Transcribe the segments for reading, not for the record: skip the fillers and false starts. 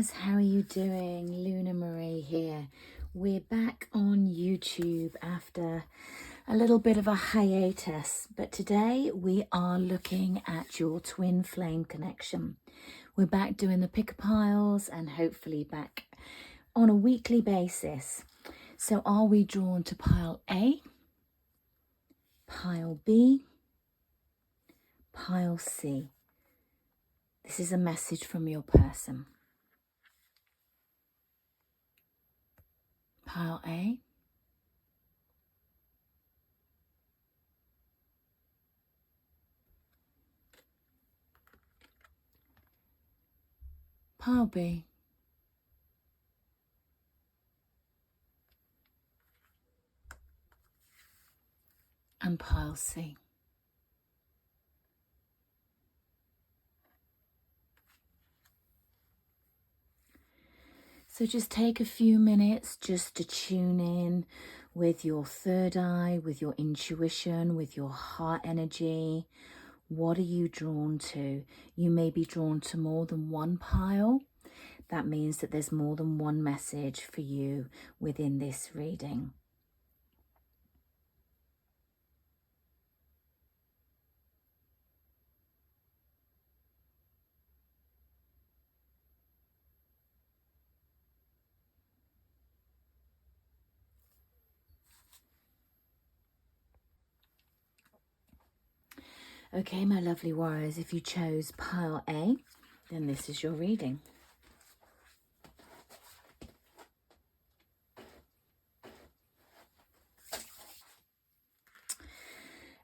guys, how are you doing? Luna Marie here. We're back on YouTube after a little bit of a hiatus, but today we are looking at your twin flame connection. We're back doing the picker piles and hopefully back on a weekly basis. So are we drawn to pile A, pile B, pile C? This is a message from your person. Pile A, pile B, and pile C. So just take a few minutes just to tune in with your third eye, with your intuition, with your heart energy. What are you drawn to? You may be drawn to more than one pile. That means that there's more than one message for you within this reading. Okay, my lovely warriors, if you chose pile A, then this is your reading.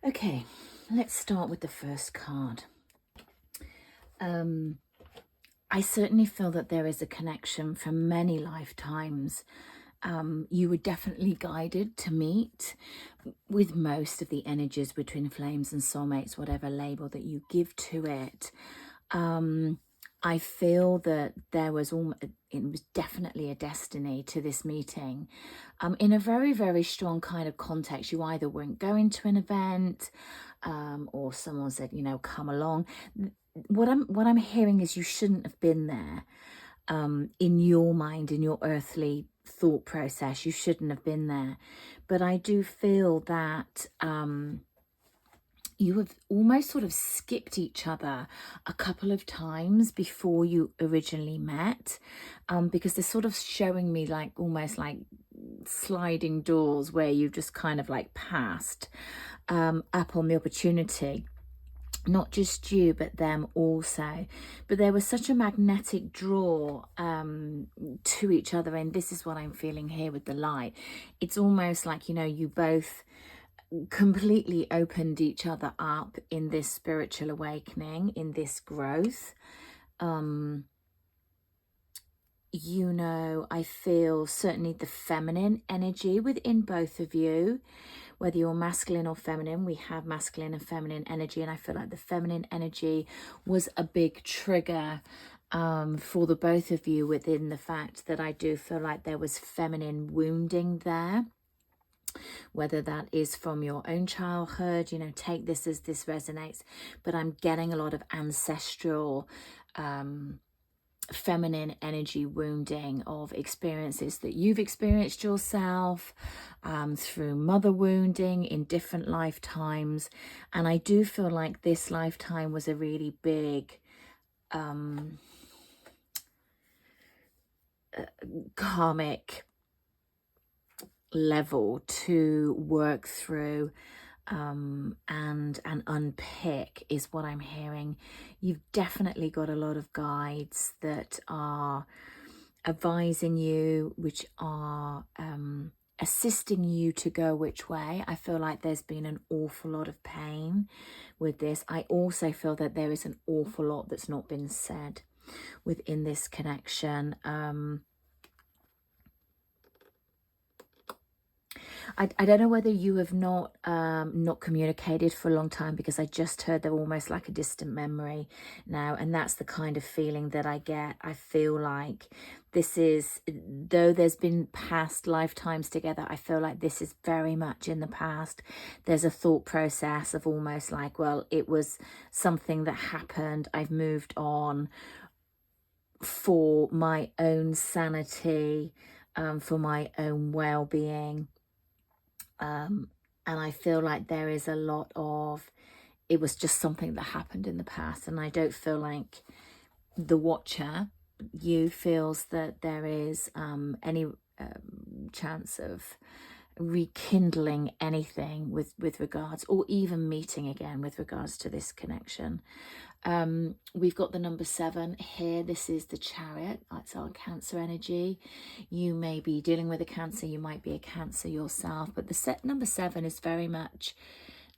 Okay, let's start with the first card. I certainly feel that there is a connection from many lifetimes. You were definitely guided to meet with most of the energies between flames and soulmates, whatever label that you give to it. I feel that it was definitely a destiny to this meeting. In a very, very strong kind of context. You either weren't going to an event, or someone said, you know, come along. What I'm hearing is you shouldn't have been there. In your mind, in your earthly thought process, you shouldn't have been there. But I do feel that you have almost sort of skipped each other a couple of times before you originally met, because they're sort of showing me like almost like sliding doors where you just kind of like passed up on the opportunity. Not just you, but them also. But there was such a magnetic draw to each other. And this is what I'm feeling here with the light. It's almost like, you know, you both completely opened each other up in this spiritual awakening, in this growth. You know, I feel certainly the feminine energy within both of you. Whether you're masculine or feminine, we have masculine and feminine energy, and I feel like the feminine energy was a big trigger for the both of you, within the fact that I do feel like there was feminine wounding there. Whether that is from your own childhood, you know, take this as this resonates, but I'm getting a lot of ancestral feminine energy wounding of experiences that you've experienced yourself, through mother wounding in different lifetimes. And I do feel like this lifetime was a really big karmic level to work through and unpick, is what I'm hearing. You've definitely got a lot of guides that are advising you, which are assisting you to go which way. I feel like there's been an awful lot of pain with this. I also feel that there is an awful lot that's not been said within this connection. I don't know whether you have not communicated for a long time, because I just heard they're almost like a distant memory now, and that's the kind of feeling that I get. I feel like this is, though there's been past lifetimes together, I feel like this is very much in the past. There's a thought process of almost like, well, it was something that happened, I've moved on, for my own sanity, for my own well-being. And I feel like there is a lot of, it was just something that happened in the past, and I don't feel like the watcher, you, feels that there is any chance of rekindling anything with regards, or even meeting again with regards to this connection. We've got the number 7 here. This is the Chariot. That's our Cancer energy. You may be dealing with a Cancer, you might be a Cancer yourself, but the number 7 is very much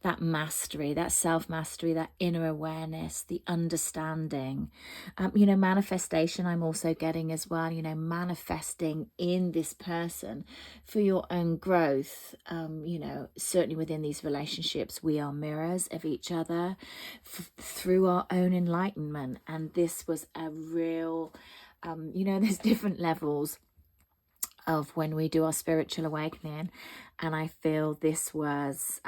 that mastery, that self-mastery, that inner awareness, the understanding, you know, manifestation I'm also getting as well, you know, manifesting in this person for your own growth. You know, certainly within these relationships, we are mirrors of each other through our own enlightenment. And this was a real, you know, there's different levels of when we do our spiritual awakening, and I feel this was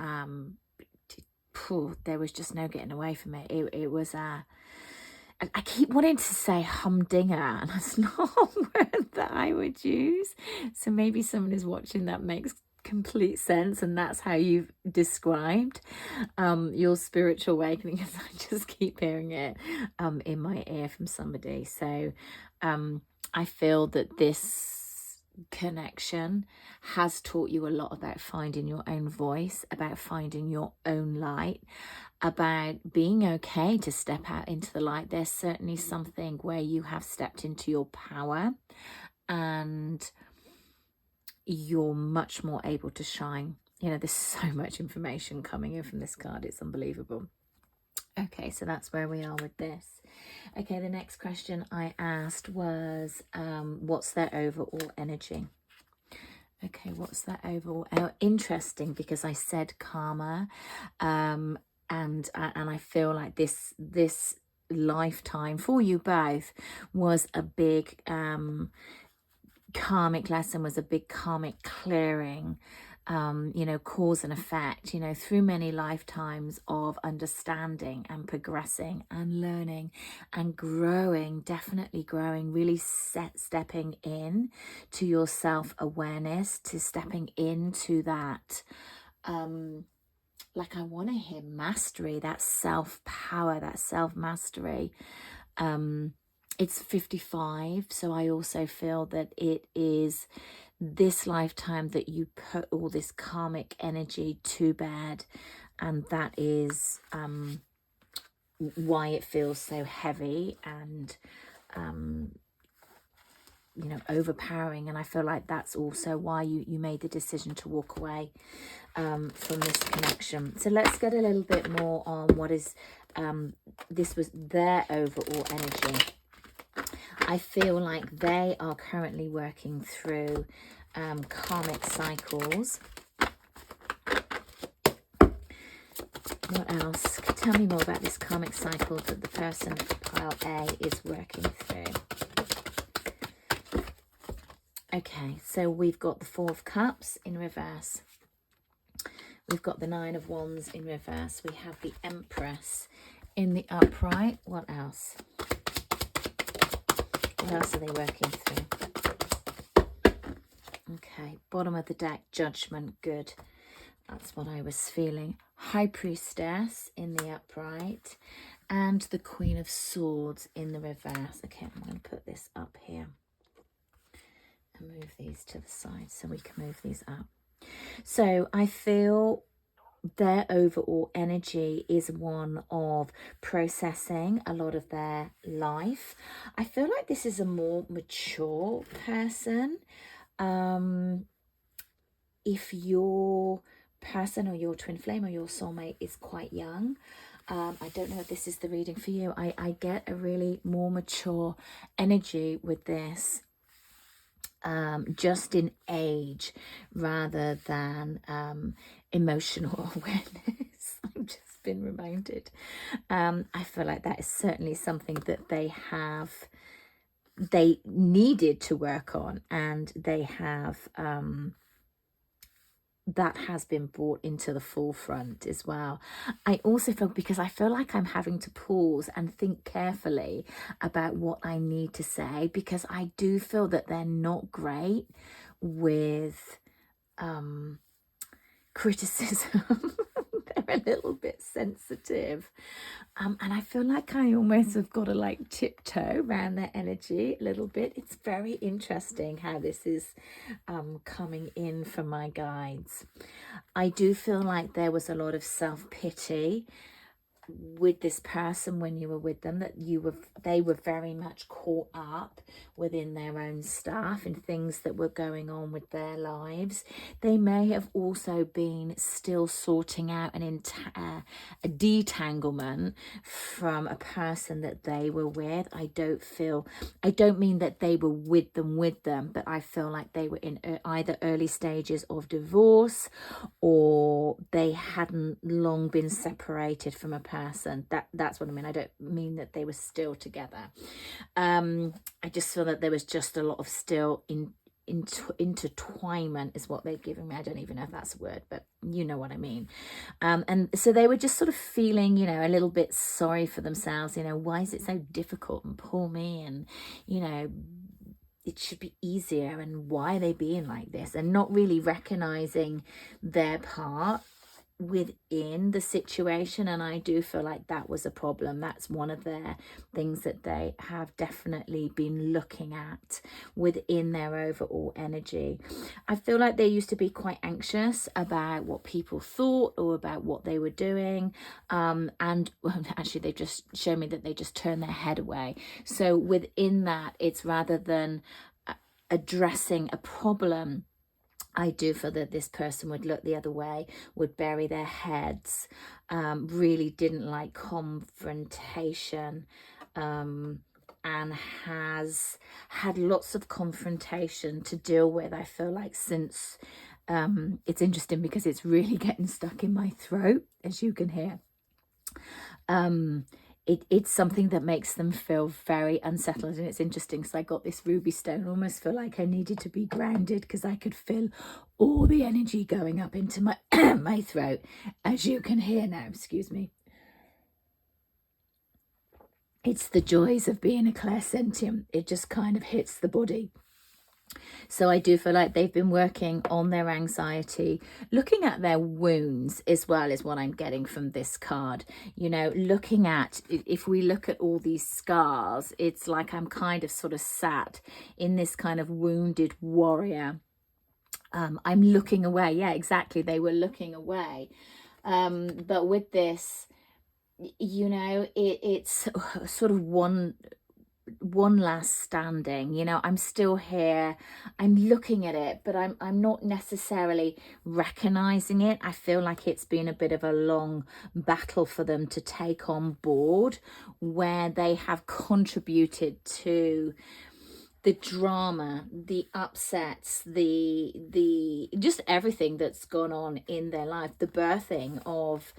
there was just no getting away from it. It was a, I keep wanting to say humdinger, and that's not a word that I would use. So maybe someone is watching that makes complete sense, and that's how you've described your spiritual awakening, because I just keep hearing it in my ear from somebody. So I feel that this connection has taught you a lot about finding your own voice, about finding your own light, about being okay to step out into the light. There's certainly something where you have stepped into your power and you're much more able to shine. You know, there's so much information coming in from this card, it's unbelievable. Okay, so that's where we are with this. Okay, the next question I asked was, what's their overall energy? Okay, what's their overall? Interesting, because I said karma, and I feel like this lifetime for you both was a big karmic lesson, was a big karmic clearing. You know, cause and effect, you know, through many lifetimes of understanding and progressing and learning and growing, definitely growing, really stepping in to your self-awareness, to stepping into that, like I want to hear mastery, that self-power, that self-mastery. It's 55, so I also feel that it is this lifetime that you put all this karmic energy to bed, and that is why it feels so heavy and you know, overpowering. And I feel like that's also why you made the decision to walk away from this connection. So let's get a little bit more on what is this was their overall energy. I feel like they are currently working through karmic cycles. What else? Tell me more about this karmic cycle that the person for pile A is working through. Okay, so we've got the 4 of Cups in reverse. We've got the 9 of Wands in reverse. We have the Empress in the upright. What else? What else are they working through? Okay, bottom of the deck, Judgment. Good. That's what I was feeling. High Priestess in the upright. And the Queen of Swords in the reverse. Okay, I'm going to put this up here. And move these to the side so we can move these up. So I feel their overall energy is one of processing a lot of their life. I feel like this is a more mature person. If your person or your twin flame or your soulmate is quite young, I don't know if this is the reading for you. I get a really more mature energy with this. Just in age rather than emotional awareness. I've just been reminded. I feel like that is certainly something that they needed to work on, and they have that has been brought into the forefront as well. I also feel, because I feel like I'm having to pause and think carefully about what I need to say, because I do feel that they're not great with criticism. They're a little bit sensitive. And I feel like I almost have got to like tiptoe around their energy a little bit. It's very interesting how this is coming in from my guides. I do feel like there was a lot of self-pity with this person when you were with them, that they were very much caught up within their own stuff and things that were going on with their lives. They may have also been still sorting out a detanglement from a person that they were with. I don't mean that they were with them, but I feel like they were in either early stages of divorce, or they hadn't long been separated from a person. That's what I mean. I don't mean that they were still together. I just feel that there was just a lot of still intertwinement is what they're giving me. I don't even know if that's a word, but you know what I mean. And so they were just sort of feeling, you know, a little bit sorry for themselves. You know, why is it so difficult, and poor me, and you know, it should be easier, and why are they being like this, and not really recognizing their part within the situation. And I do feel like that was a problem. That's one of their things that they have definitely been looking at within their overall energy. I feel like they used to be quite anxious about what people thought or about what they were doing, and well, actually they just show me that they just turn their head away. So within that, it's rather than addressing a problem, I do feel that this person would look the other way, would bury their heads, really didn't like confrontation, and has had lots of confrontation to deal with, I feel like, since it's interesting because it's really getting stuck in my throat, as you can hear. It's something that makes them feel very unsettled, and it's interesting. So I got this ruby stone, almost feel like I needed to be grounded because I could feel all the energy going up into my my throat, as you can hear now. Excuse me. It's the joys of being a clairsentient. It just kind of hits the body. So I do feel like they've been working on their anxiety, looking at their wounds as well, is what I'm getting from this card. You know, looking at, if we look at all these scars, it's like I'm kind of sort of sat in this kind of wounded warrior. I'm looking away. Yeah, exactly. They were looking away. But with this, you know, it's sort of one last standing. You know, I'm still here, I'm looking at it, but I'm not necessarily recognizing it. I feel like it's been a bit of a long battle for them to take on board, where they have contributed to the drama, the upsets, the just everything that's gone on in their life, the birthing of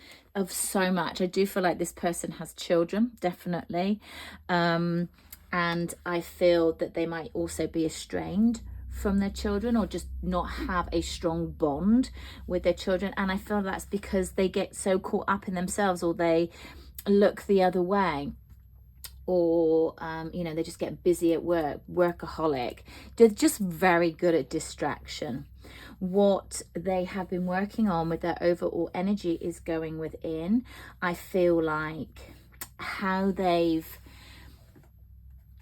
so much. I do feel like this person has children, definitely. And I feel that they might also be estranged from their children, or just not have a strong bond with their children. And I feel that's because they get so caught up in themselves, or they look the other way, or you know, they just get busy at work, workaholic. They're just very good at distraction. What they have been working on with their overall energy is going within. I feel like how they've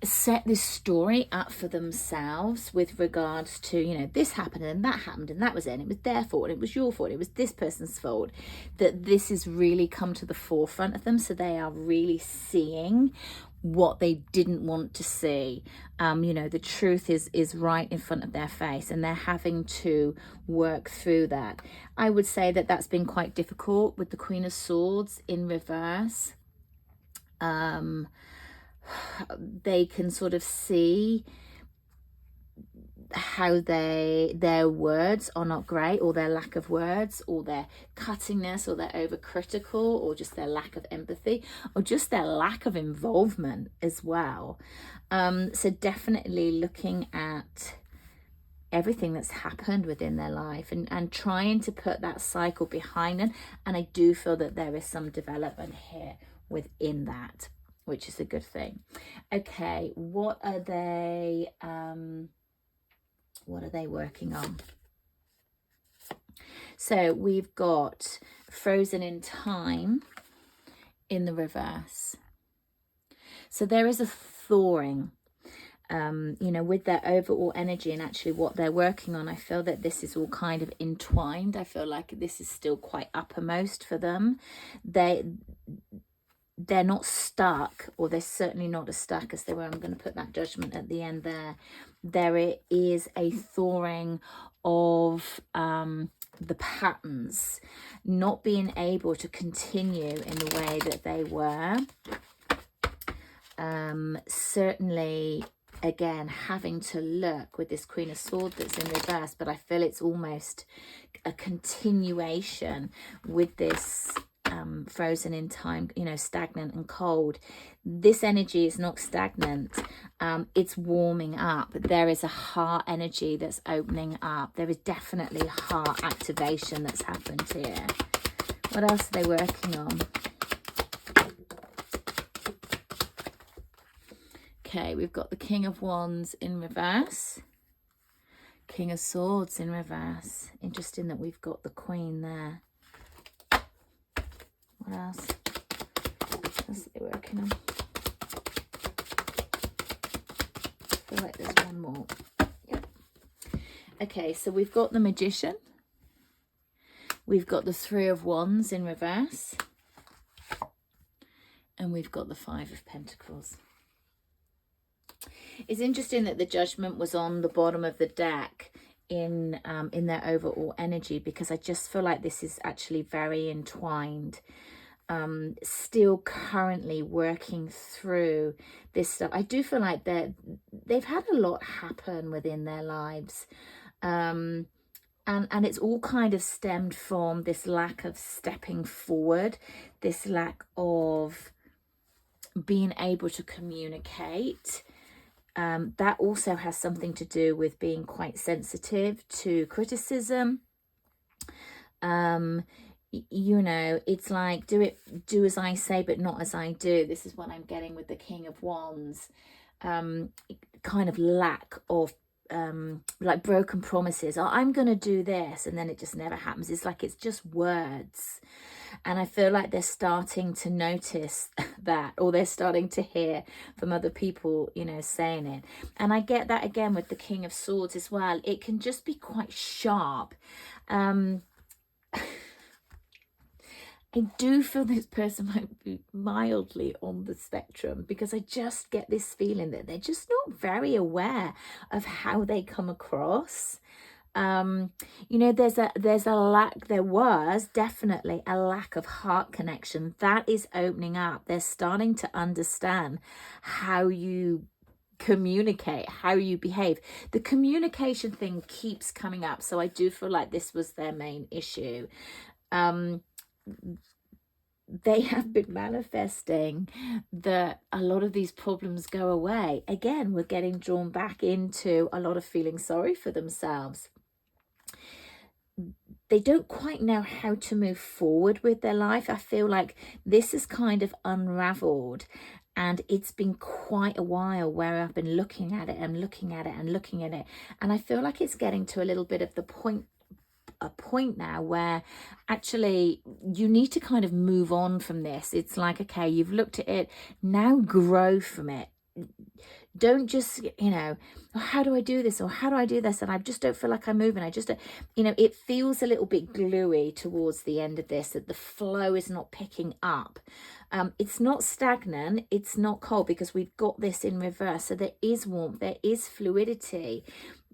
set this story up for themselves with regards to, you know, this happened and that happened and that was it, and it was their fault, and it was your fault, it was this person's fault, that this has really come to the forefront of them. So they are really seeing what they didn't want to see. You know, the truth is right in front of their face, and they're having to work through that. I would say that that's been quite difficult with the Queen of Swords in reverse. They can sort of see how their words are not great, or their lack of words, or their cuttingness, or their overcritical, or just their lack of empathy, or just their lack of involvement as well. So definitely looking at everything that's happened within their life, and trying to put that cycle behind them. And I do feel that there is some development here within that, which is a good thing. Okay, what are they working on? So we've got frozen in time in the reverse. So there is a thawing, you know, with their overall energy and actually what they're working on. I feel that this is all kind of entwined. I feel like this is still quite uppermost for them. They're not stuck, or they're certainly not as stuck as they were. I'm going to put that judgment at the end there. There is a thawing of the patterns, not being able to continue in the way that they were. Certainly, again, having to look with this Queen of Swords that's in reverse, but I feel it's almost a continuation with this frozen in time, you know, stagnant and cold. This energy is not stagnant. It's warming up. There is a heart energy that's opening up. There is definitely heart activation that's happened here. What else are they working on? Okay, we've got the King of Wands in reverse, King of Swords in reverse. Interesting that we've got the Queen there. What else? What else are they working on? I feel like there's one more. Yep. Okay, so we've got the Magician. We've got the Three of Wands in reverse. And we've got the Five of Pentacles. It's interesting that the Judgment was on the bottom of the deck in their overall energy, because I just feel like this is actually very entwined. Still currently working through this stuff. I do feel like they've had a lot happen within their lives. And it's all kind of stemmed from this lack of stepping forward, this lack of being able to communicate. That also has something to do with being quite sensitive to criticism. You know, it's like, do as I say, but not as I do. This is what I'm getting with the King of Wands. Kind of lack of, like broken promises. Oh, I'm going to do this. And then it just never happens. It's like, it's just words. And I feel like they're starting to notice that, or they're starting to hear from other people, you know, saying it. And I get that again with the King of Swords as well. It can just be quite sharp. I do feel this person might be mildly on the spectrum, because I just get this feeling that they're just not very aware of how they come across. You know, there was definitely a lack of heart connection. That is opening up. They're starting to understand how you communicate, how you behave. The communication thing keeps coming up. So I do feel like this was their main issue. They have been manifesting that a lot of these problems go away. Again, we're getting drawn back into a lot of feeling sorry for themselves. They don't quite know how to move forward with their life. I feel like this is kind of unraveled, and it's been quite a while where I've been looking at it and looking at it and looking at it. And I feel like it's getting to a little bit of a point now where actually you need to kind of move on from this. It's like, okay, you've looked at it, now grow from it. Don't just, you know, oh, how do I do this, or how do I do this, and I just don't feel like I'm moving. I just don't, you know, it feels a little bit gluey towards the end of this, that the flow is not picking up. It's not stagnant, it's not cold, because we've got this in reverse. So there is warmth, there is fluidity,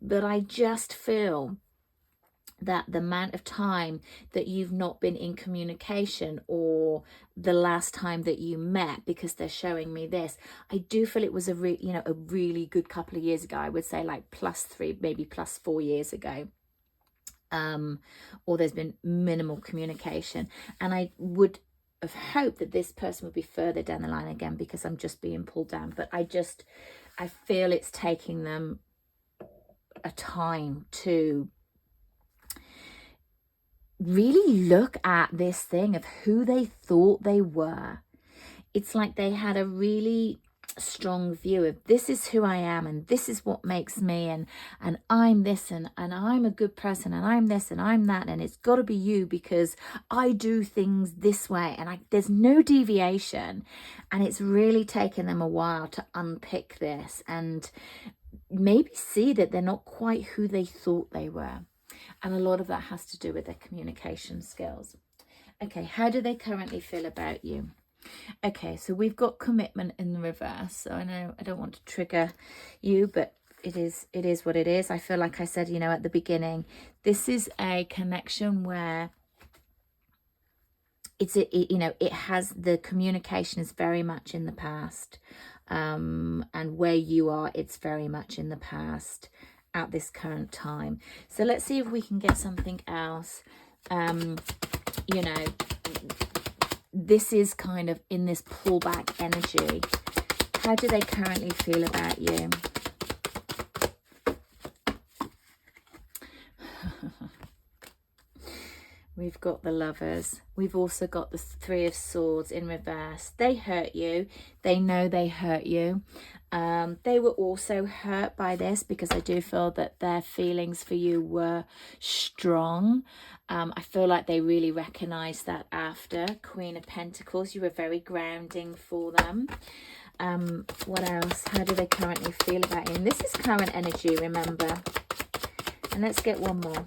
but I just feel that the amount of time that you've not been in communication, or the last time that you met, because they're showing me this, I do feel it was a really good couple of years ago. I would say like +3, maybe +4 years ago. Or there's been minimal communication, and I would have hoped that this person would be further down the line again, because I'm just being pulled down. But I feel it's taking them a time to really look at this thing of who they thought they were. It's like they had a really strong view of, this is who I am and this is what makes me, and I'm this, and I'm a good person, and I'm this and I'm that, and it's got to be you because I do things this way, and there's no deviation. And it's really taken them a while to unpick this and maybe see that they're not quite who they thought they were. And a lot of that has to do with their communication skills. Okay, how do they currently feel about you? Okay, so we've got commitment in the reverse. So I know I don't want to trigger you, but it is what it is. I feel like I said, you know, at the beginning, this is a connection where it has, the communication is very much in the past, and where you are, it's very much in the past at this current time. So let's see if we can get something else. You know, this is kind of in this pullback energy. How do they currently feel about you? We've got the Lovers. We've also got the Three of Swords in reverse. They hurt you. They know they hurt you. They were also hurt by this, because I do feel that their feelings for you were strong. I feel like they really recognized that after Queen of Pentacles. You were very grounding for them. What else? How do they currently feel about you? And this is current energy, remember. And let's get one more.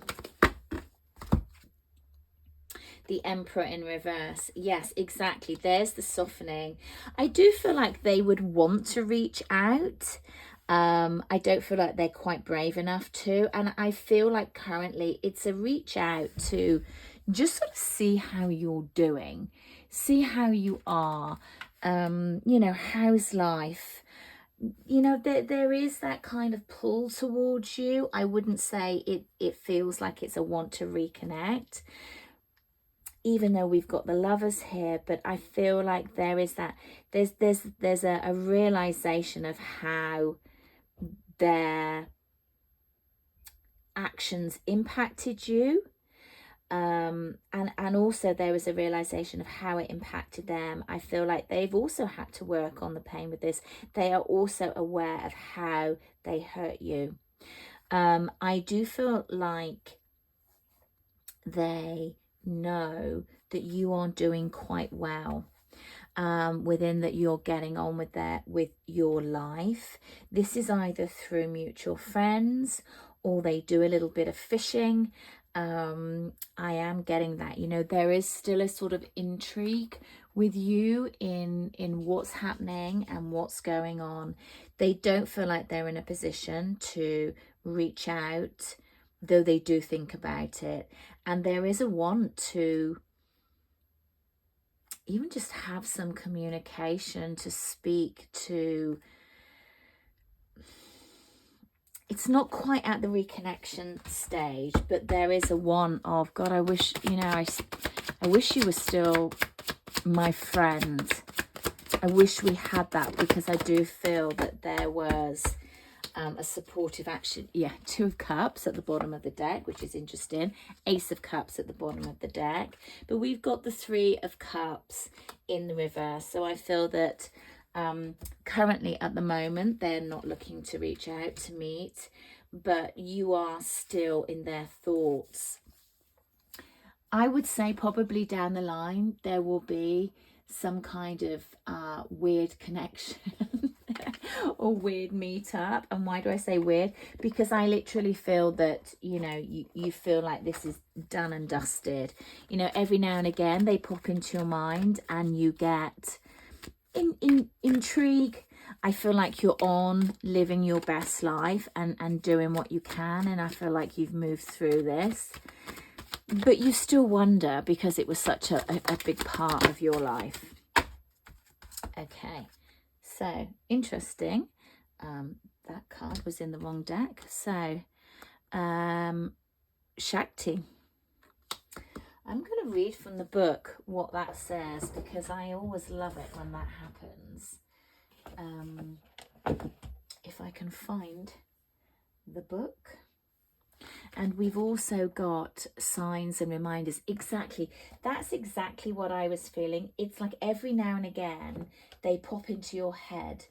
The Emperor in reverse. Yes, exactly. There's the softening. I do feel like they would want to reach out. I don't feel like they're quite brave enough to. And I feel like currently it's a reach out to just sort of see how you're doing. See how you are. You know, how's life? You know, there is that kind of pull towards you. I wouldn't say it feels like it's a want to reconnect, even though we've got the Lovers here. But I feel like there is that, there's a realization of how their actions impacted you, and also there was a realization of how it impacted them. I feel like they've also had to work on the pain with this. They are also aware of how they hurt you. I do feel like they know that you are doing quite well, within that, you're getting on with your life. This is either through mutual friends, or they do a little bit of fishing. I am getting that, you know, there is still a sort of intrigue with you in what's happening and what's going on. They don't feel like they're in a position to reach out, though they do think about it. And there is a want to even just have some communication, to speak to. It's not quite at the reconnection stage, but there is a want of, God, I wish, you know, I wish you were still my friend. I wish we had that, because I do feel that there was a supportive action. Yeah, Two of Cups at the bottom of the deck, which is interesting. Ace of Cups at the bottom of the deck. But we've got the Three of Cups in the reverse. So I feel that currently at the moment, they're not looking to reach out to meet, but you are still in their thoughts. I would say probably down the line, there will be some kind of weird connection or weird meetup. And why do I say weird? Because I literally feel that, you know, you feel like this is done and dusted. You know, every now and again they pop into your mind and you get intrigue. I feel like you're on living your best life and doing what you can, and I feel like you've moved through this, but you still wonder, because it was such a big part of your life. Okay, so interesting. That card was in the wrong deck. So Shakti, I'm going to read from the book what that says, because I always love it when that happens. If I can find the book. And we've also got signs and reminders. Exactly. That's exactly what I was feeling. It's like every now and again, they pop into your head.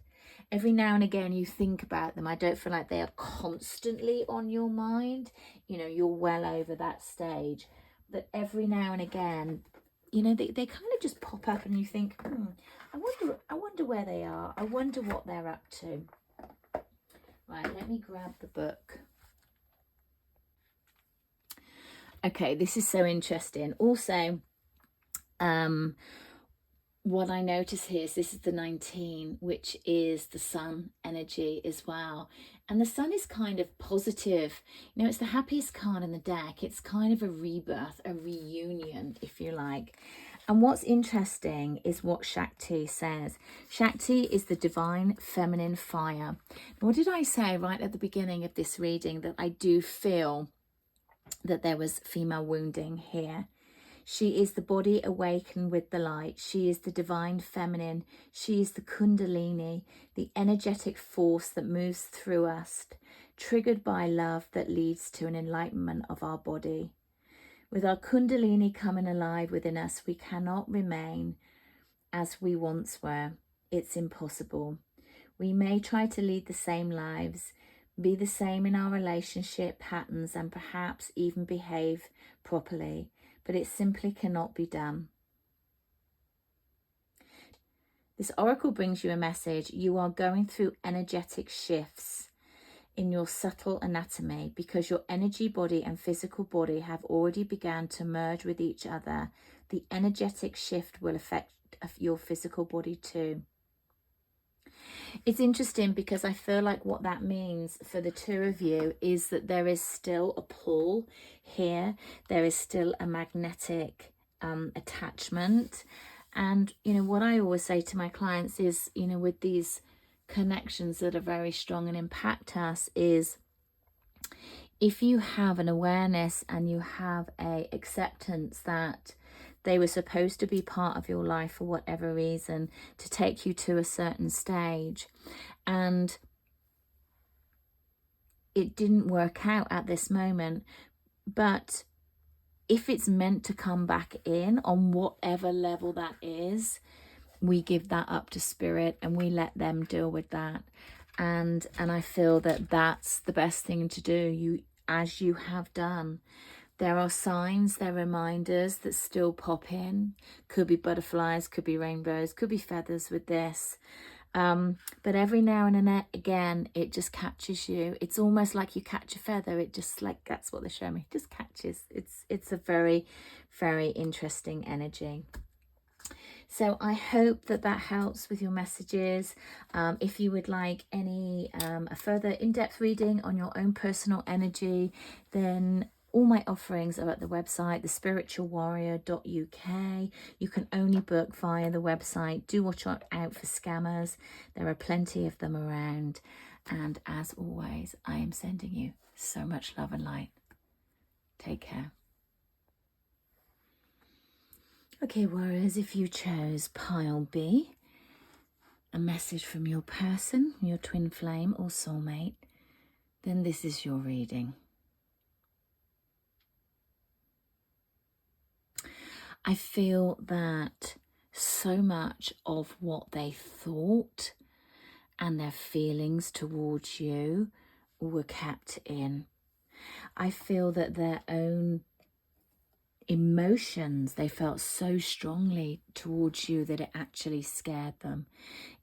Every now and again, you think about them. I don't feel like they are constantly on your mind. You know, you're well over that stage. But every now and again, you know, they kind of just pop up and you think, I wonder where they are. I wonder what they're up to. Right, let me grab the book. Okay, this is so interesting. Also, what I notice here is this is the 19, which is the sun energy as well. And the sun is kind of positive. You know, it's the happiest card in the deck. It's kind of a rebirth, a reunion, if you like. And what's interesting is what Shakti says. Shakti is the divine feminine fire. What did I say right at the beginning of this reading? That I do feel that there was female wounding here. She is the body awakened with the light. She is the divine feminine. She is the kundalini, the energetic force that moves through us, triggered by love that leads to an enlightenment of our body. With our kundalini coming alive within us, we cannot remain as we once were. It's impossible. We may try to lead the same lives, be the same in our relationship patterns, and perhaps even behave properly, but it simply cannot be done. This oracle brings you a message. You are going through energetic shifts in your subtle anatomy because your energy body and physical body have already begun to merge with each other. The energetic shift will affect your physical body too. It's interesting because I feel like what that means for the two of you is that there is still a pull here. There is still a magnetic attachment. And, you know, what I always say to my clients is, you know, with these connections that are very strong and impact us is, if you have an awareness and you have a acceptance that they were supposed to be part of your life for whatever reason, to take you to a certain stage, and it didn't work out at this moment, but if it's meant to come back in on whatever level that is, we give that up to spirit and we let them deal with that. And I feel that that's the best thing to do, as you have done. There are signs, there are reminders that still pop in. Could be butterflies, could be rainbows, could be feathers with this. But every now and again, it just catches you. It's almost like you catch a feather. It just, like, that's what they show me, just catches. It's a very, very interesting energy. So I hope that that helps with your messages. If you would like any a further in-depth reading on your own personal energy, then all my offerings are at the website, thespiritualwarrior.uk. You can only book via the website. Do watch out for scammers. There are plenty of them around. And as always, I am sending you so much love and light. Take care. Okay, warriors, if you chose pile B, a message from your person, your twin flame or soulmate, then this is your reading. I feel that so much of what they thought and their feelings towards you were kept in. I feel that their own emotions, they felt so strongly towards you that it actually scared them.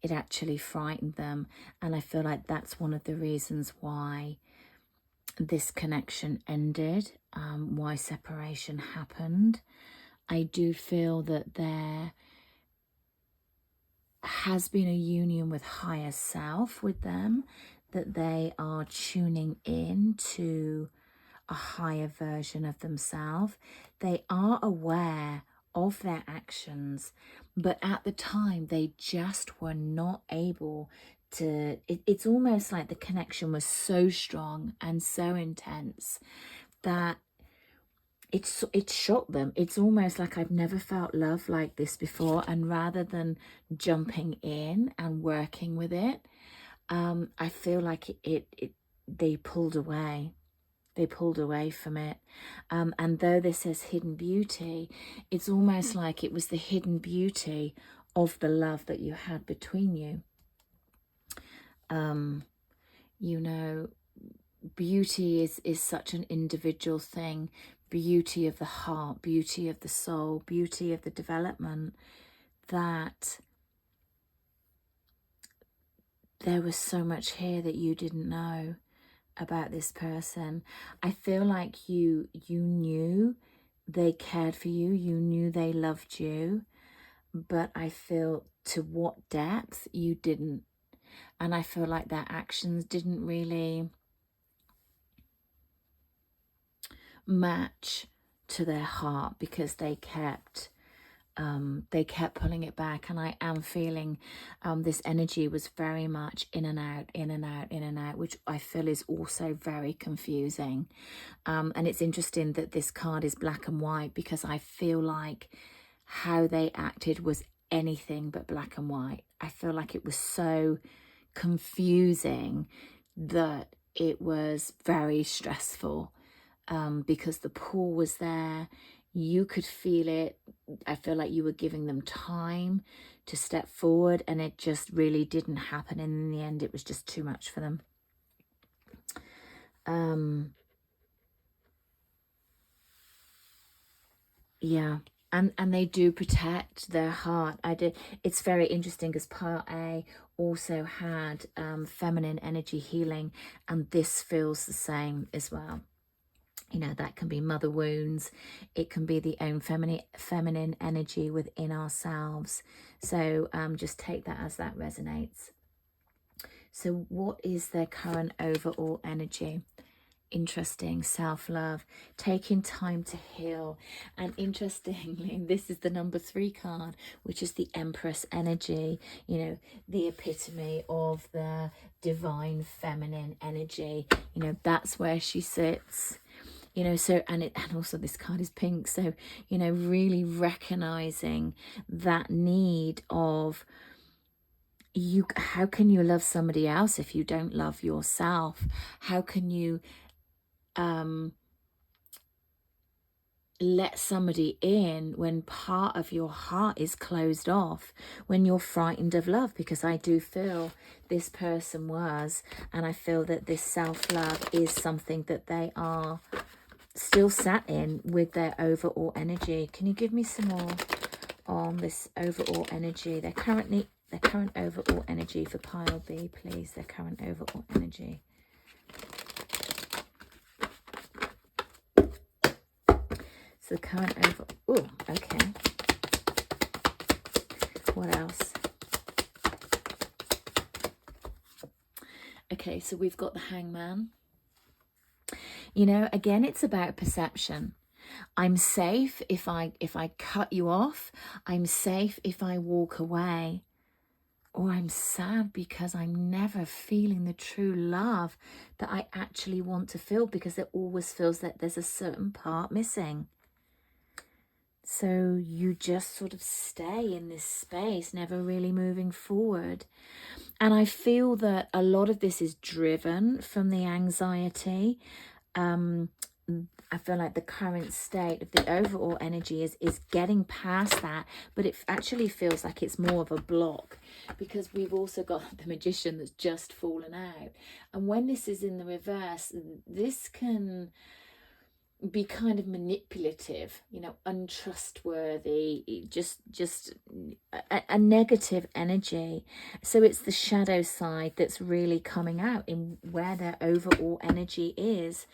It actually frightened them. And I feel like that's one of the reasons why this connection ended, why separation happened. I do feel that there has been a union with higher self with them, that they are tuning in to a higher version of themselves. They are aware of their actions, but at the time they just were not able to. It's almost like the connection was so strong and so intense that it shocked them. It's almost like, I've never felt love like this before, and rather than jumping in and working with it, I feel like they pulled away. they pulled away from it. And though this says hidden beauty, it's almost like it was the hidden beauty of the love that you had between you. You know, beauty is such an individual thing. Beauty of the heart, beauty of the soul, beauty of the development, that there was so much here that you didn't know about this person. I feel like you knew they cared for you, you knew they loved you, but I feel to what depth you didn't. And I feel like their actions didn't really match to their heart, because they kept pulling it back. And I am feeling this energy was very much in and out, in and out, in and out, which I feel is also very confusing. And it's interesting that this card is black and white, because I feel like how they acted was anything but black and white. I feel like it was so confusing that it was very stressful, because the pull was there. You could feel it. I feel like you were giving them time to step forward, and it just really didn't happen. And in the end, it was just too much for them. Yeah. And they do protect their heart. It's very interesting, because part A also had feminine energy healing, and this feels the same as well. You know, that can be mother wounds. It can be the own feminine energy within ourselves. So just take that as that resonates. So what is their current overall energy? Interesting. Self-love, taking time to heal. And interestingly, this is the number 3 card, which is the Empress energy, you know, the epitome of the divine feminine energy. You know, that's where she sits. You know, so, and also this card is pink. So, you know, really recognizing that need of how can you love somebody else if you don't love yourself? How can you let somebody in when part of your heart is closed off, when you're frightened of love? Because I do feel this person was, and I feel that this self-love is something that they are still sat in with their overall energy. Can you give me some more on this overall energy? Their current overall energy for pile B, please. Their current overall energy. So the current oh, okay. What else? Okay, so we've got the Hangman. You know, again, it's about perception. I'm safe if I cut you off. I'm safe if I walk away. Or I'm sad because I'm never feeling the true love that I actually want to feel, because it always feels that there's a certain part missing. So you just sort of stay in this space, never really moving forward. And I feel that a lot of this is driven from the anxiety. I feel like the current state of the overall energy is getting past that, but it actually feels like it's more of a block, because we've also got the Magician that's just fallen out. And when this is in the reverse, this can be kind of manipulative, you know, untrustworthy, just a negative energy. So it's the shadow side that's really coming out in where their overall energy is.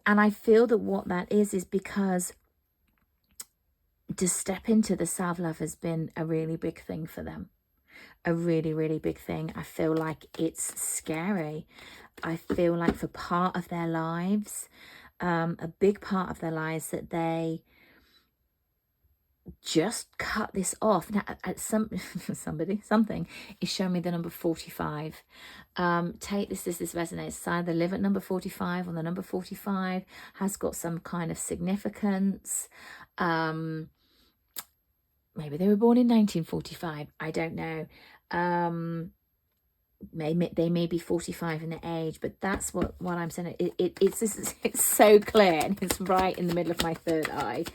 And I feel that what that is because to step into the self-love has been a really big thing for them. A really, really big thing. I feel like it's scary. I feel like for part of their lives, a big part of their lives, that they just cut this off. Now, something is showing me the number 45. Take this as this resonates. It's either live at number 45, or the number 45 has got some kind of significance. Maybe they were born in 1945. I don't know. they may be 45 in the age, but that's what I'm saying. It's so clear, and it's right in the middle of my third eye,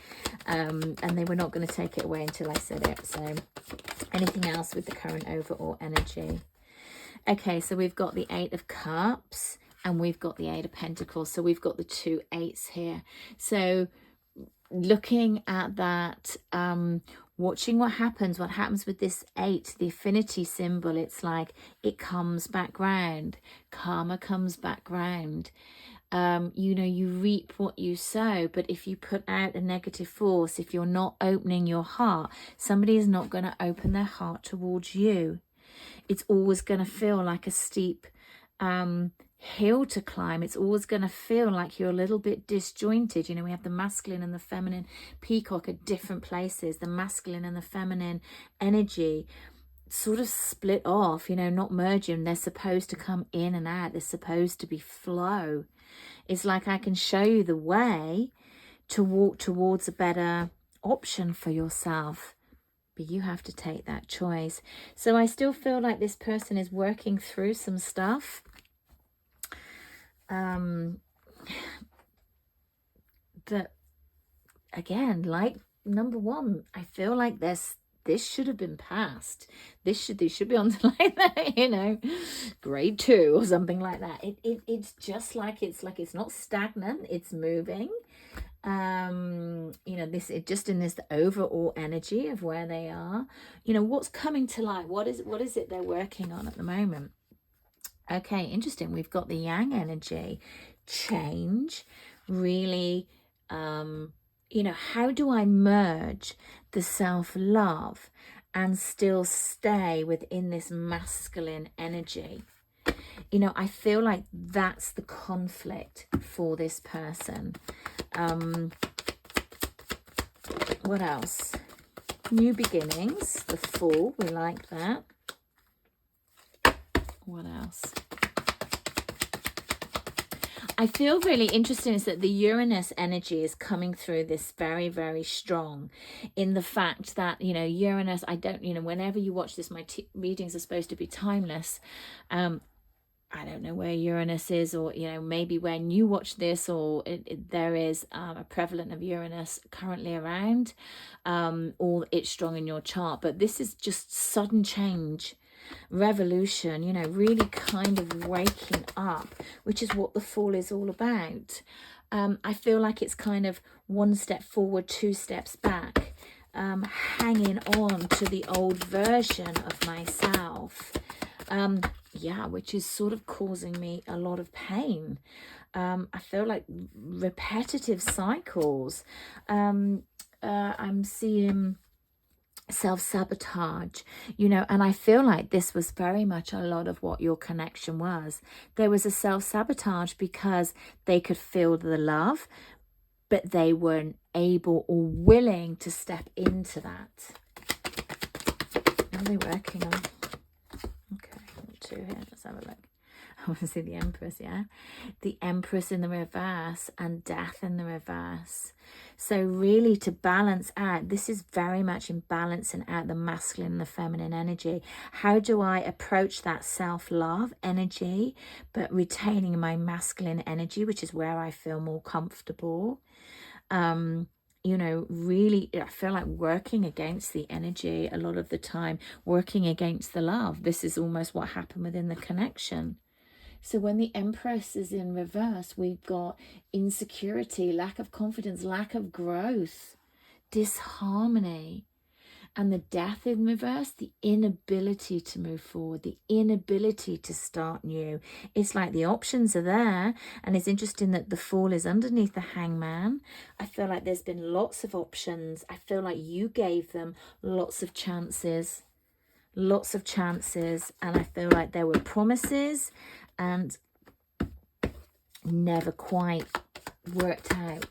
and they were not going to take it away until I said it. So anything else with the current overall energy? Okay, so we've got the 8 of Cups and we've got the 8 of Pentacles. So we've got the 2 8s here. So looking at that, watching what happens with this 8, the affinity symbol. It's like it comes back round. Karma comes back round. You know, you reap what you sow, but if you put out a negative force, if you're not opening your heart, somebody is not going to open their heart towards you. It's always going to feel like a steep hill to climb. It's always going to feel like you're a little bit disjointed. You know, we have the masculine and the feminine peacock at different places. The masculine and the feminine energy sort of split off, you know, not merging. They're supposed to come in and out. They're supposed to be flow. It's like I can show you the way to walk towards a better option for yourself, but you have to take that choice. So I still feel like this person is working through some stuff. But again, like number 1, I feel like this should have been passed. They should be on to like that, you know, grade 2 or something like that. It's just like it's not stagnant, it's moving. You know, just in this overall energy of where they are, you know, what's coming to light, what is it they're working on at the moment. Okay, interesting. We've got the yang energy, change, really, you know, how do I merge the self-love and still stay within this masculine energy? You know, I feel like that's the conflict for this person. What else? New beginnings, the Fool, we like that. What else? I feel really interesting is that the Uranus energy is coming through this very, very strong in the fact that, you know, Uranus, you know, whenever you watch this, my readings are supposed to be timeless. I don't know where Uranus is, or, you know, maybe when you watch this, or there is a prevalent of Uranus currently around, or it's strong in your chart. But this is just sudden change, revolution, you know, really kind of waking up, which is what the Fool is all about. I feel like it's kind of 1 step forward, 2 steps back, hanging on to the old version of myself. Yeah, which is sort of causing me a lot of pain. I feel like repetitive cycles. I'm seeing self-sabotage, you know, and I feel like this was very much a lot of what your connection was. There was a self-sabotage because they could feel the love, but they weren't able or willing to step into that. What are they working on? Okay, 2 here, let's have a look. I want to see the Empress, yeah? The Empress in the reverse and Death in the reverse. So really to balance out, this is very much in balancing out the masculine and the feminine energy. How do I approach that self-love energy, but retaining my masculine energy, which is where I feel more comfortable? You know, really, I feel like working against the energy a lot of the time, working against the love. This is almost what happened within the connection. So when the Empress is in reverse, we've got insecurity, lack of confidence, lack of growth, disharmony. And the Death in reverse, the inability to move forward, the inability to start new. It's like the options are there. And it's interesting that the Fool is underneath the Hangman. I feel like there's been lots of options. I feel like you gave them lots of chances. Lots of chances. And I feel like there were promises and never quite worked out.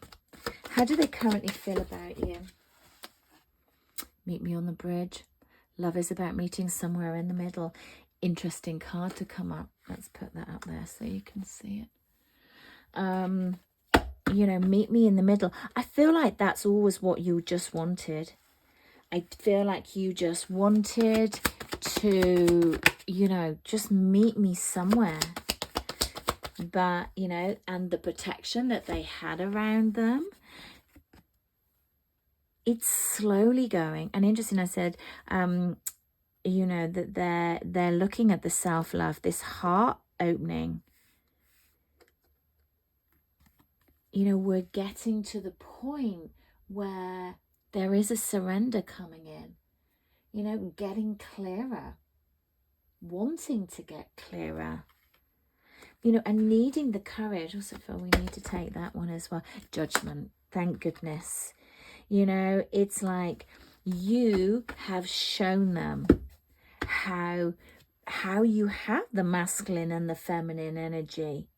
How do they currently feel about you? Meet me on the bridge. Love is about meeting somewhere in the middle. Interesting card to come up. Let's put that up there so you can see it. You know, meet me in the middle. I feel like that's always what you just wanted. I feel like you just wanted to you know, just meet me somewhere. But, you know, and the protection that they had around them, it's slowly going. And interesting, I said, you know, that they're looking at the self-love, this heart opening. You know, we're getting to the point where there is a surrender coming in, you know, getting clearer, wanting to get clearer, you know, and needing the courage. Also feel we need to take that one as well. Judgment, thank goodness. You know, it's like you have shown them how you have the masculine and the feminine energy.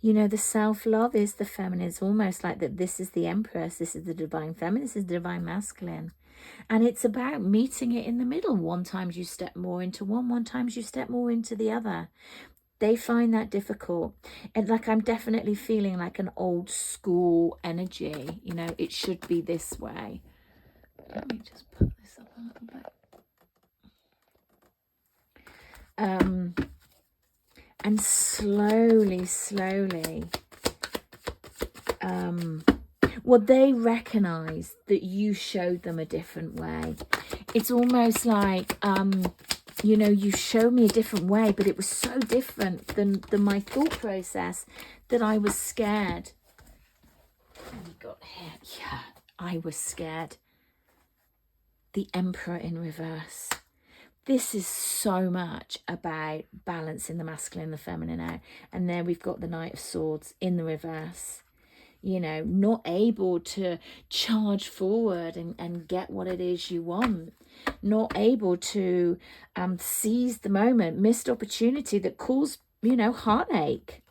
You know, the self-love is the feminine. It's almost like that this is the empress, this is the divine feminine, this is the divine masculine. And it's about meeting it in the middle. One times you step more into one times you step more into the other. They find that difficult. And like, I'm definitely feeling like an old school energy. You know, it should be this way. Let me just put this up a little bit. And slowly, well, they recognize that you showed them a different way. It's almost like, you know, you showed me a different way, but it was so different than my thought process that I was scared. And we got here. Yeah, I was scared. The Emperor in reverse. This is so much about balancing the masculine and the feminine out. And there we've got the Knight of Swords in the reverse. You know, not able to charge forward and get what it is you want. Not able to seize the moment. Missed opportunity that caused, you know, heartache.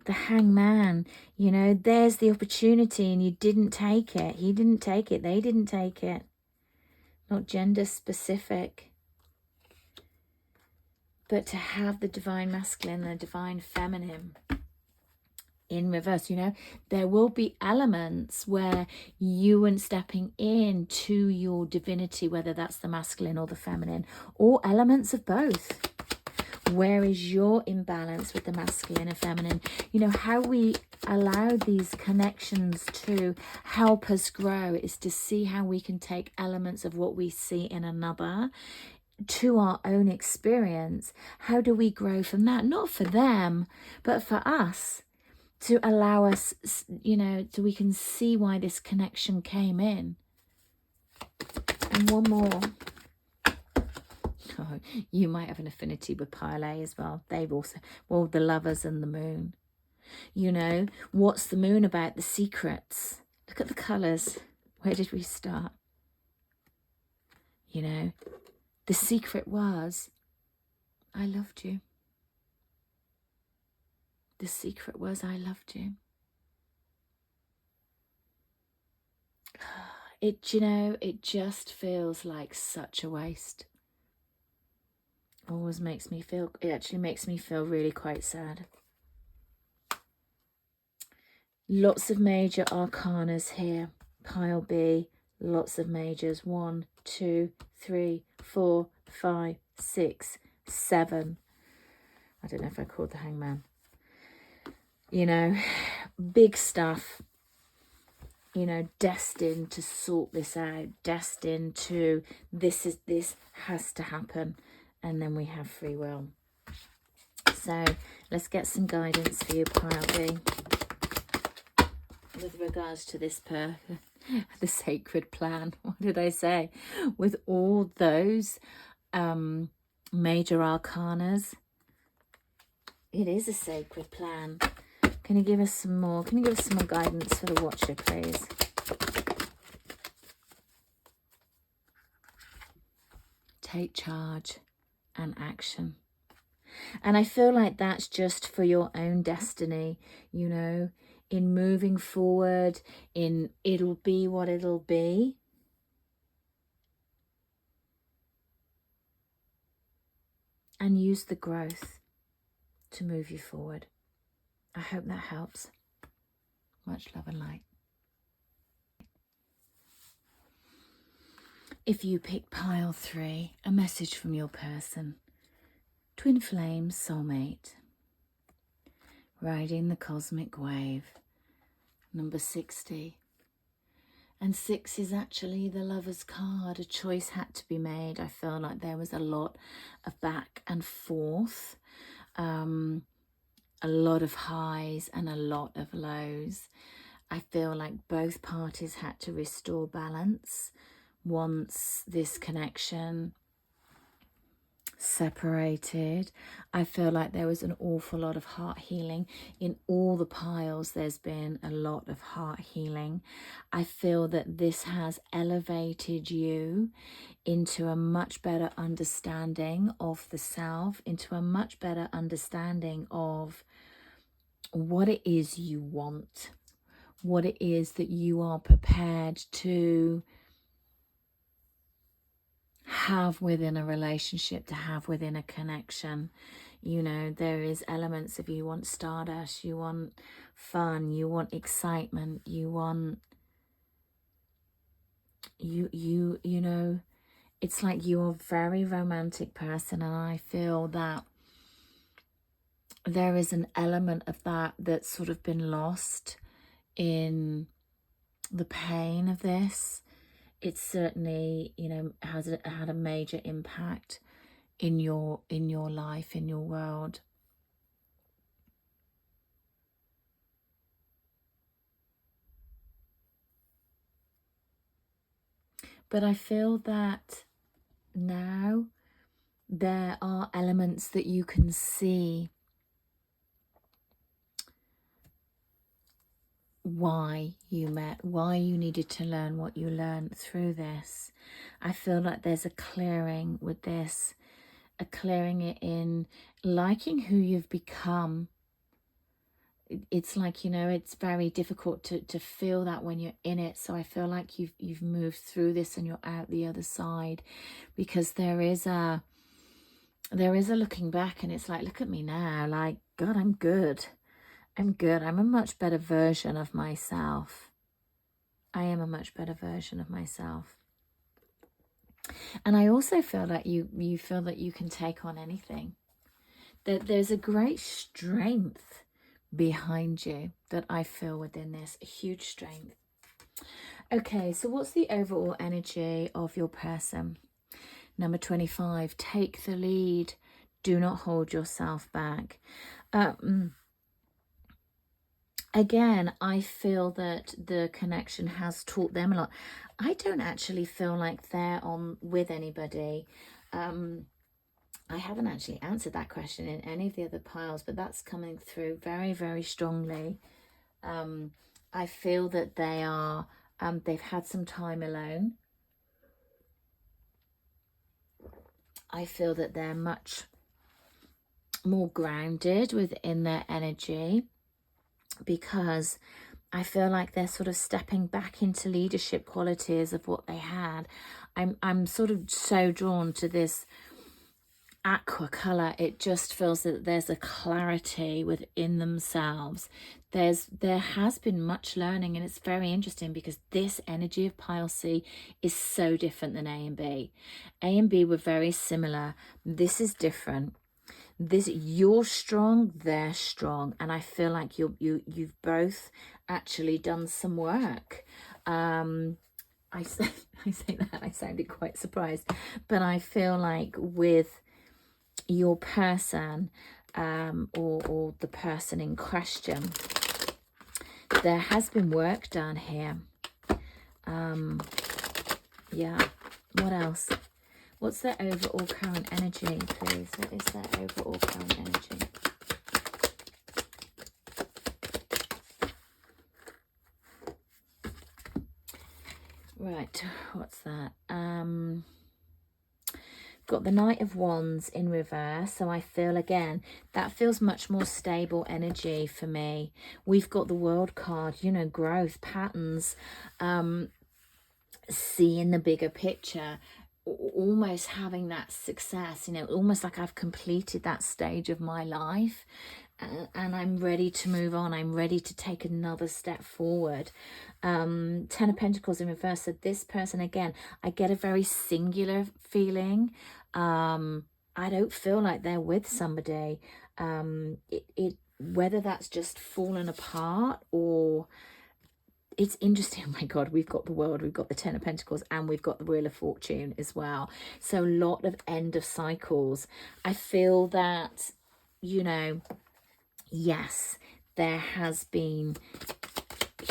The Hangman, you know, there's the opportunity and you didn't take it. He didn't take it. They didn't take it. Not gender specific. But to have the divine masculine and the divine feminine in reverse, you know, there will be elements where you and stepping into your divinity, whether that's the masculine or the feminine, or elements of both. Where is your imbalance with the masculine and feminine? You know, how we allow these connections to help us grow is to see how we can take elements of what we see in another to our own experience. How do we grow from that? Not for them, but for us, to allow us, you know, so we can see why this connection came in. And one more. Oh, you might have an affinity with Pile as well. They've also, well, the Lovers and the Moon. You know, what's the moon about? The secrets. Look at the colours. Where did we start? You know, the secret was, I loved you. The secret was, I loved you. It, you know, it just feels like such a waste. Always makes me feel, it actually makes me feel really quite sad. Lots of major arcanas here. Pile B, lots of majors. 1, 2, 3, 4, 5, 6, 7. I don't know if I called the Hangman. You know, big stuff. You know, destined to sort this out. Destined to, this has to happen. And then we have free will. So let's get some guidance for you, Pile B. With regards to this the sacred plan. What did I say? With all those major arcanas, it is a sacred plan. Can you give us some more? Can you give us some more guidance for the watcher, please? Take charge and action. And I feel like that's just for your own destiny, you know, in moving forward, in it'll be what it'll be. And use the growth to move you forward. I hope that helps. Much love and light. If you pick pile 3, a message from your person. Twin flames, soulmate. Riding the cosmic wave. Number 60. And 6 is actually the Lover's card. A choice had to be made. I feel like there was a lot of back and forth. A lot of highs and a lot of lows. I feel like both parties had to restore balance once this connection separated. I feel like there was an awful lot of heart healing. In all the piles, there's been a lot of heart healing. I feel that this has elevated you into a much better understanding of the self, into a much better understanding of what it is you want, what it is that you are prepared to have within a relationship, to have within a connection. You know, there is elements of you want stardust, you want fun, you want excitement, you want you know, it's like you're a very romantic person, and I feel that there is an element of that that's sort of been lost in the pain of this. It's certainly, you know, has had a major impact in your life, in your world. But I feel that now there are elements that you can see why you met, why you needed to learn what you learned through this. I feel like there's a clearing with this, a clearing it in liking who you've become. It's like, you know, it's very difficult to feel that when you're in it. So I feel like you've moved through this and you're out the other side, because there is a looking back, and it's like, look at me now, like, God, I'm good. I'm a much better version of myself. I am a much better version of myself. And I also feel that you feel that you can take on anything. That there's a great strength behind you that I feel within this, a huge strength. Okay, so what's the overall energy of your person? Number 25, take the lead. Do not hold yourself back. Again, I feel that the connection has taught them a lot. I don't actually feel like they're on with anybody. I haven't actually answered that question in any of the other piles, but that's coming through very, very strongly. I feel that they are, they've had some time alone. I feel that they're much more grounded within their energy, because I feel like they're sort of stepping back into leadership qualities of what they had. I'm sort of so drawn to this aqua color. It just feels that there's a clarity within themselves. There has been much learning, and it's very interesting because this energy of pile C is so different than A and B. A and B were very similar. This is different. You're strong, they're strong, and I feel like you've both actually done some work. I say that, I sounded quite surprised, but I feel like with your person, or the person in question, there has been work done here. Yeah, what else? What's their overall current energy, please? What is their overall current energy? Right, what's that? Got the Knight of Wands in reverse, so I feel, again, that feels much more stable energy for me. We've got the World card, you know, growth, patterns, seeing the bigger picture. almost having that success, you know, almost like I've completed that stage of my life, and I'm ready to move on. I'm ready to take another step forward. Ten of Pentacles in reverse. So this person, again, I get a very singular feeling. I don't feel like they're with somebody. Whether that's just fallen apart, or it's interesting. Oh my God, we've got the World, we've got the Ten of Pentacles, and we've got the Wheel of Fortune as well. So a lot of end of cycles. I feel that, you know, yes, there has been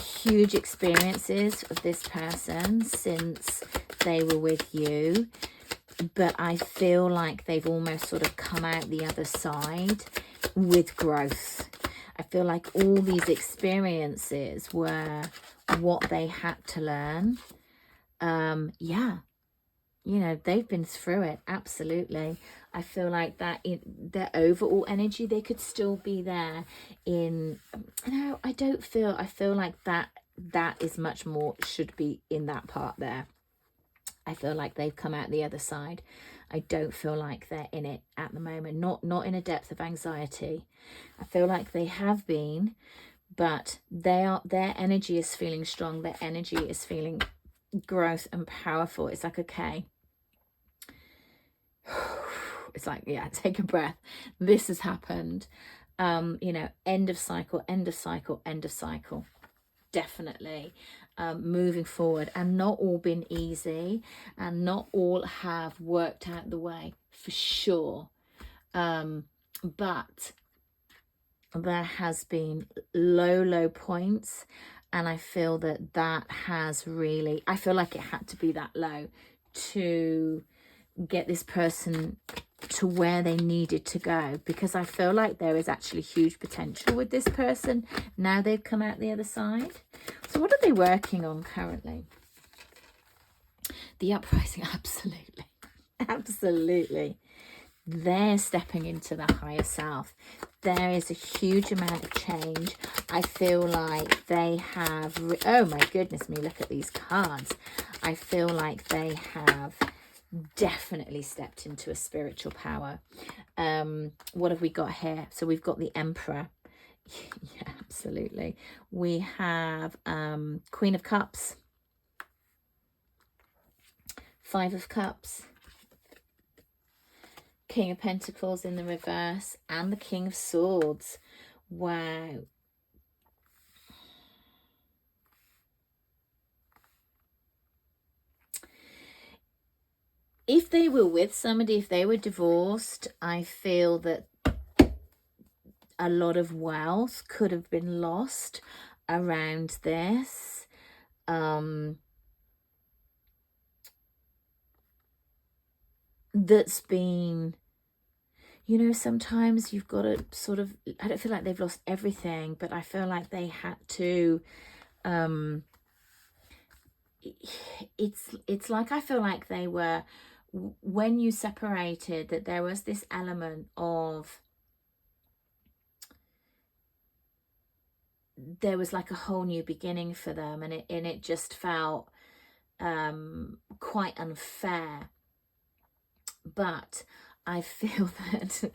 huge experiences of this person since they were with you, but I feel like they've almost sort of come out the other side with growth. I feel like all these experiences were what they had to learn. Yeah, you know, they've been through it. Absolutely. I feel like that in their overall energy, they could still be there in, no, I feel like that is much more, should be in that part there. I feel like they've come out the other side. I don't feel like they're in it at the moment, not in a depth of anxiety. I feel like they have been, but their energy is feeling strong. Their energy is feeling growth and powerful. It's like, okay, it's like, yeah, take a breath. This has happened. You know, end of cycle, end of cycle, end of cycle. Definitely. Moving forward, and not all been easy, and not all have worked out the way, for sure. But there has been low points, and I feel that has really, I feel like it had to be that low to get this person to where they needed to go, because I feel like there is actually huge potential with this person now they've come out the other side. So what are they working on currently? The uprising. Absolutely. They're stepping into the higher self. There is a huge amount of change. I feel like they have, oh my goodness me, look at these cards. I feel like they have definitely stepped into a spiritual power. What have we got here? So we've got the Emperor. Yeah, absolutely. We have Queen of Cups, Five of Cups, King of Pentacles in the reverse, and the King of Swords. Wow. If they were with somebody, if they were divorced, I feel that a lot of wealth could have been lost around this. That's been, you know, sometimes you've got to sort of, I don't feel like they've lost everything, but I feel like they had to, it's like, I feel like they were, when you separated, that there was this element of, there was like a whole new beginning for them, and it just felt quite unfair. But I feel that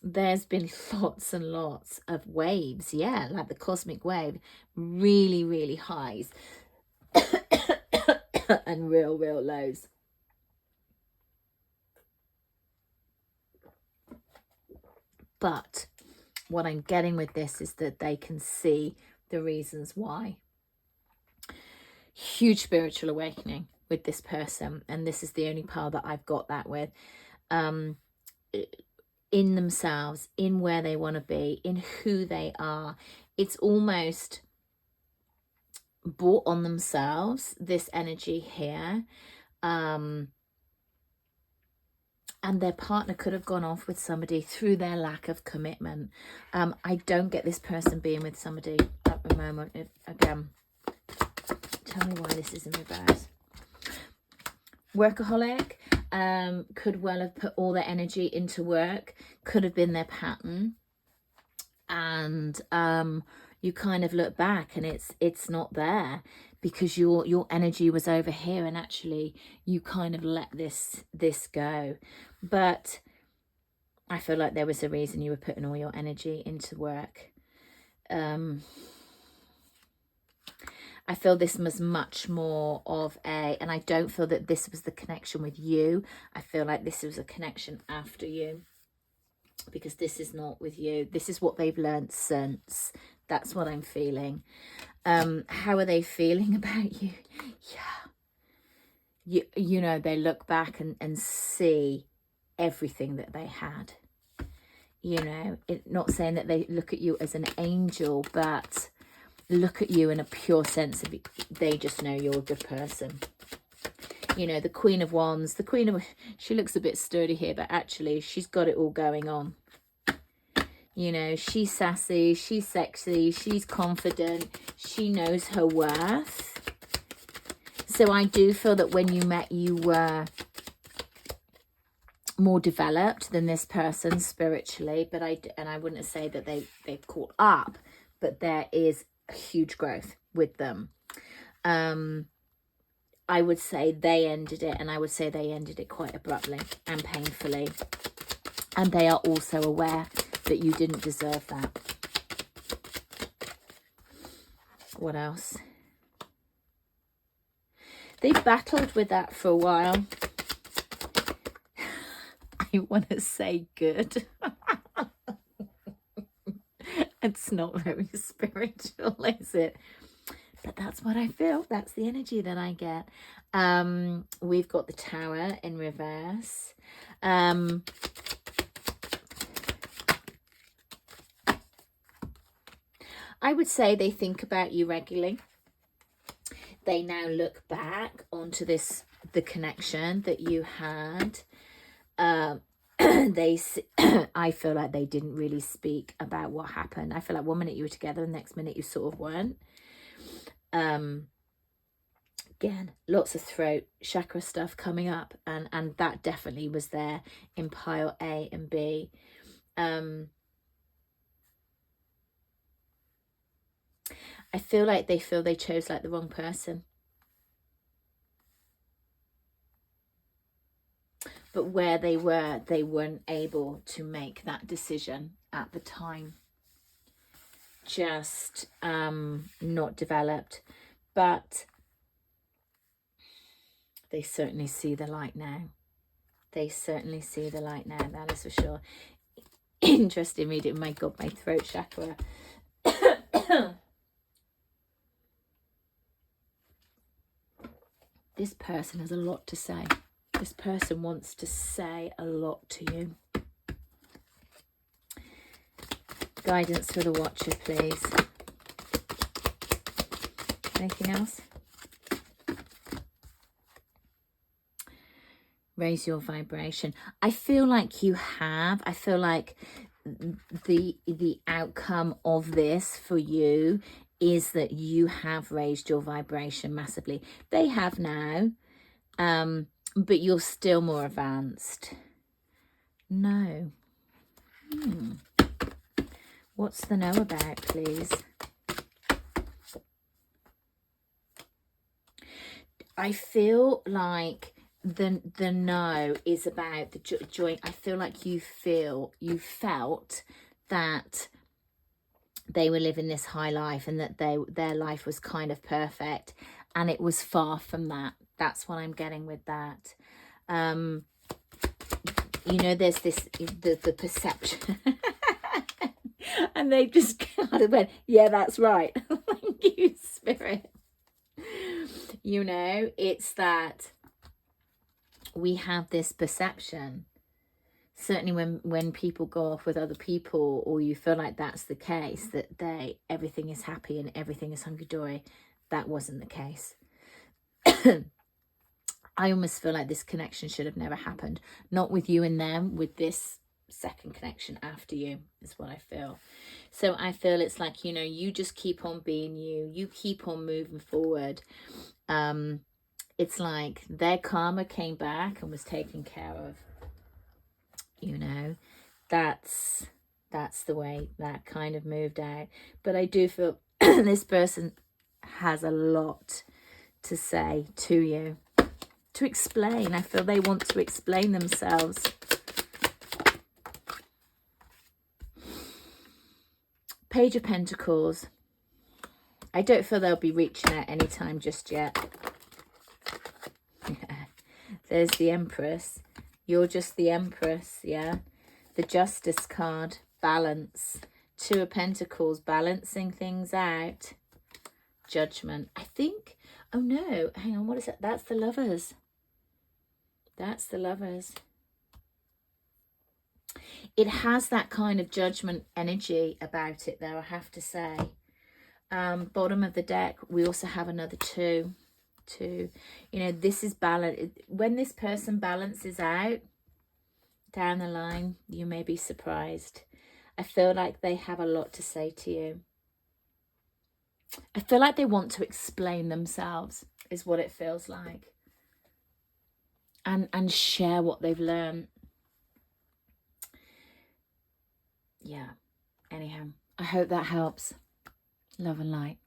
there's been lots and lots of waves, yeah, like the cosmic wave, really highs and real lows. But what I'm getting with this is that they can see the reasons why. Huge spiritual awakening with this person, and this is the only part that I've got that with. In themselves, in where they want to be, in who they are. It's almost brought on themselves, this energy here. And their partner could have gone off with somebody through their lack of commitment. I don't get this person being with somebody at the moment. Again, tell me why this is in reverse. Workaholic, could well have put all their energy into work, could have been their pattern. And you kind of look back and it's not there, because your energy was over here, and actually you kind of let this go. But I feel like there was a reason you were putting all your energy into work. I feel this was much more of and I don't feel that this was the connection with you. I feel like this was a connection after you, because this is not with you. This is what they've learned since. That's what I'm feeling. How are they feeling about you? Yeah. You know, they look back and see everything that they had. You know, not saying that they look at you as an angel, but look at you in a pure sense of they just know you're a good person. You know, the Queen of Wands, she looks a bit sturdy here, but actually she's got it all going on. You know, she's sassy, she's sexy, she's confident, she knows her worth. So I do feel that when you met, you were more developed than this person spiritually, but I wouldn't say that they've caught up, but there is a huge growth with them. I would say they ended it, and I would say they ended it quite abruptly and painfully, and they are also aware that you didn't deserve that. What else? They battled with that for a while. I want to say good. It's not very spiritual, is it? But that's what I feel. That's the energy that I get. We've got the Tower in reverse. I would say they think about you regularly. They now look back onto the connection that you had. I feel like they didn't really speak about what happened. I feel like 1 minute you were together, and the next minute you sort of weren't. Again, lots of throat chakra stuff coming up, and that definitely was there in pile A and B. I feel like they chose like the wrong person. But where they were, they weren't able to make that decision at the time. Just not developed. But they certainly see the light now. They certainly see the light now, that is for sure. Interesting reading. My God, my throat chakra. This person has a lot to say. This person wants to say a lot to you. Guidance for the watcher, please. Anything else? Raise your vibration. I feel like you have. I feel like the outcome of this for you is that you have raised your vibration massively. They have now, but you're still more advanced. No. What's the no about, please? I feel like the no is about the joy. I feel like you felt that they were living this high life, and that their life was kind of perfect, and it was far from that. That's what I'm getting with that. You know, there's this the perception. And they just kind of went, yeah, that's right. Thank you, Spirit. You know, it's that we have this perception, certainly when people go off with other people, or you feel like that's the case, that everything is happy and everything is hunky-dory. That wasn't the case. I almost feel like this connection should have never happened. Not with you and them, with this second connection after you, is what I feel. So I feel it's like, you know, you just keep on being you. You keep on moving forward. It's like their karma came back and was taken care of. You know, that's that's the way that kind of moved out. But I do feel this person has a lot to say to you, to explain. I feel they want to explain themselves. Page of Pentacles. I don't feel they'll be reaching out anytime just yet. There's the Empress. You're just the Empress, yeah. The Justice card. Balance. Two of Pentacles, balancing things out. Judgment. I think, oh no, hang on, what is that? That's the Lovers. That's the Lovers. It has that kind of judgment energy about it, though, I have to say. Bottom of the deck, we also have another two. You know, this is balance. When this person balances out down the line, you may be surprised. I feel like they have a lot to say to you. I feel like they want to explain themselves, is what it feels like. And share what they've learned. Yeah. Anyhow, I hope that helps. Love and light.